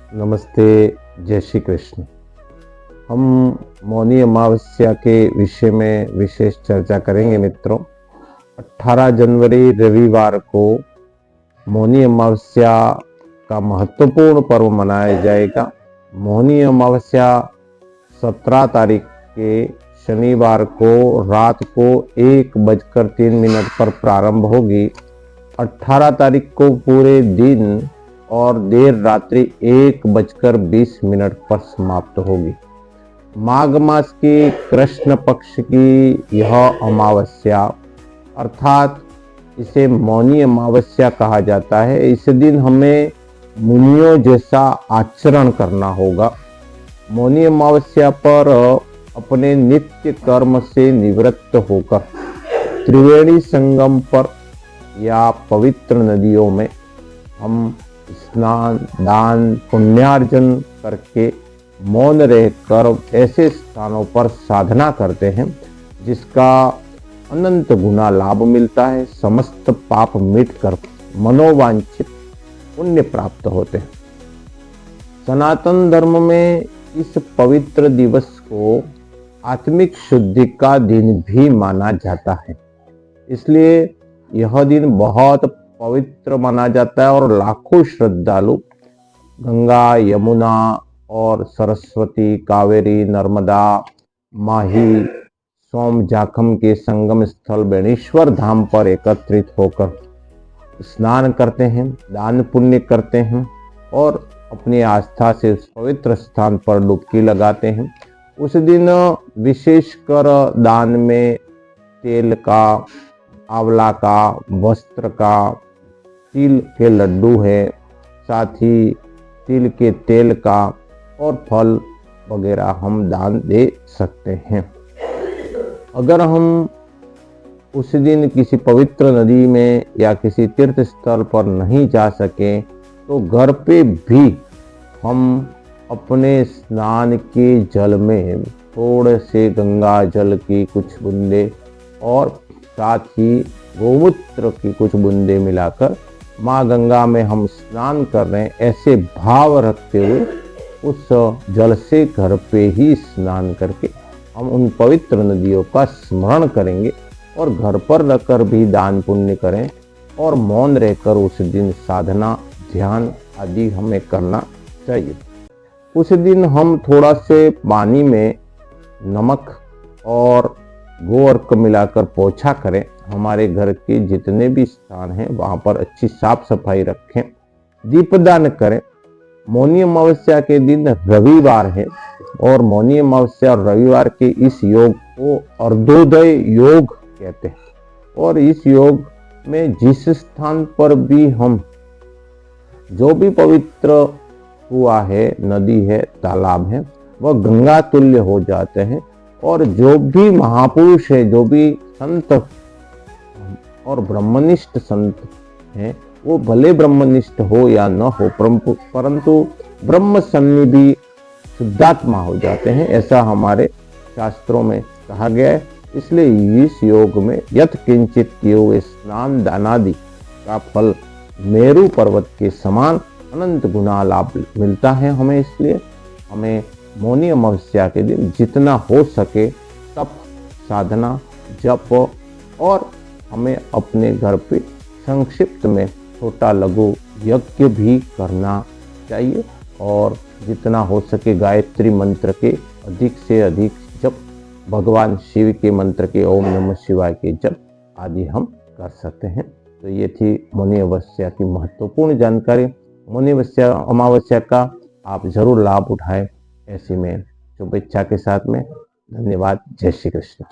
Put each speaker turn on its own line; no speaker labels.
नमस्ते, जय श्री कृष्ण। हम मौनी अमावस्या के विषय में विशेष चर्चा करेंगे मित्रों। 18 जनवरी रविवार को मौनी अमावस्या का महत्वपूर्ण पर्व मनाया जाएगा। मौनी अमावस्या 17 तारीख के शनिवार को रात को 1:03 पर प्रारंभ होगी। 18 तारीख को पूरे दिन और देर रात्रि 1:20 पर समाप्त होगी। माघ मास की कृष्ण पक्ष की यह अमावस्या अर्थात इसे मौनी अमावस्या कहा जाता है। इस दिन हमें मुनियों जैसा आचरण करना होगा। मौनी अमावस्या पर अपने नित्य कर्म से निवृत्त होकर त्रिवेणी संगम पर या पवित्र नदियों में हम स्नान, दान, पुण्यार्जन करके मौन रहकर ऐसे स्थानों पर साधना करते हैं जिसका अनंत गुना लाभ मिलता है। समस्त पाप मिटकर मनोवांछित पुण्य प्राप्त होते हैं। सनातन धर्म में इस पवित्र दिवस को आत्मिक शुद्धि का दिन भी माना जाता है, इसलिए यह दिन बहुत पवित्र माना जाता है और लाखों श्रद्धालु गंगा, यमुना और सरस्वती, कावेरी, नर्मदा, माही, सोम, जाखम के संगम स्थल बेणेश्वर धाम पर एकत्रित होकर स्नान करते हैं, दान पुण्य करते हैं और अपनी आस्था से उस पवित्र स्थान पर डुबकी लगाते हैं। उस दिन विशेषकर दान में तेल का, आंवला का, वस्त्र का, तिल के लड्डू है, साथ ही तिल के तेल का और फल वगैरह हम दान दे सकते हैं। अगर हम उस दिन किसी पवित्र नदी में या किसी तीर्थ स्थल पर नहीं जा सके तो घर पे भी हम अपने स्नान के जल में थोड़े से गंगा जल की कुछ बूंदे और साथ ही गोमूत्र की कुछ बूंदे मिलाकर माँ गंगा में हम स्नान कर रहे हैं ऐसे भाव रखते हुए उस जल से घर पे ही स्नान करके हम उन पवित्र नदियों का स्मरण करेंगे और घर पर रहकर भी दान पुण्य करें और मौन रहकर उस दिन साधना, ध्यान आदि हमें करना चाहिए। उस दिन हम थोड़ा से पानी में नमक और गोअर्क मिलाकर पोछा करें। हमारे घर के जितने भी स्थान हैं वहां पर अच्छी साफ सफाई रखें। दीपदान करें। मौनी अमावस्या के दिन रविवार है और मौनी अमावस्या और रविवार के इस योग को अर्धोदय योग कहते हैं और इस योग में जिस स्थान पर भी हम जो भी पवित्र हुआ है, नदी है, तालाब है, वह गंगा तुल्य हो जाते हैं और जो भी महापुरुष है, जो भी संत और ब्रह्मनिष्ठ संत हैं, वो भले ब्रह्मनिष्ठ हो या न हो परंतु ब्रह्म सन्निधि शुद्धात्मा हो जाते हैं, ऐसा हमारे शास्त्रों में कहा गया है। इसलिए इस योग में यत् किंचित किए हुए स्नान दानादि का फल मेरु पर्वत के समान अनंत गुना लाभ मिलता है हमें। इसलिए हमें मौनी अमावस्या के दिन जितना हो सके तप, साधना, जप और हमें अपने घर पे संक्षिप्त में छोटा लघु यज्ञ भी करना चाहिए और जितना हो सके गायत्री मंत्र के अधिक से अधिक जप, भगवान शिव के मंत्र के ओम नमः शिवाय के जप आदि हम कर सकते हैं। तो ये थी मौनी अमावस्या की महत्वपूर्ण जानकारी। मौनी अमावस्या का आप जरूर लाभ उठाएं, ऐसी में शुभेच्छा के साथ में धन्यवाद। जय श्री कृष्ण।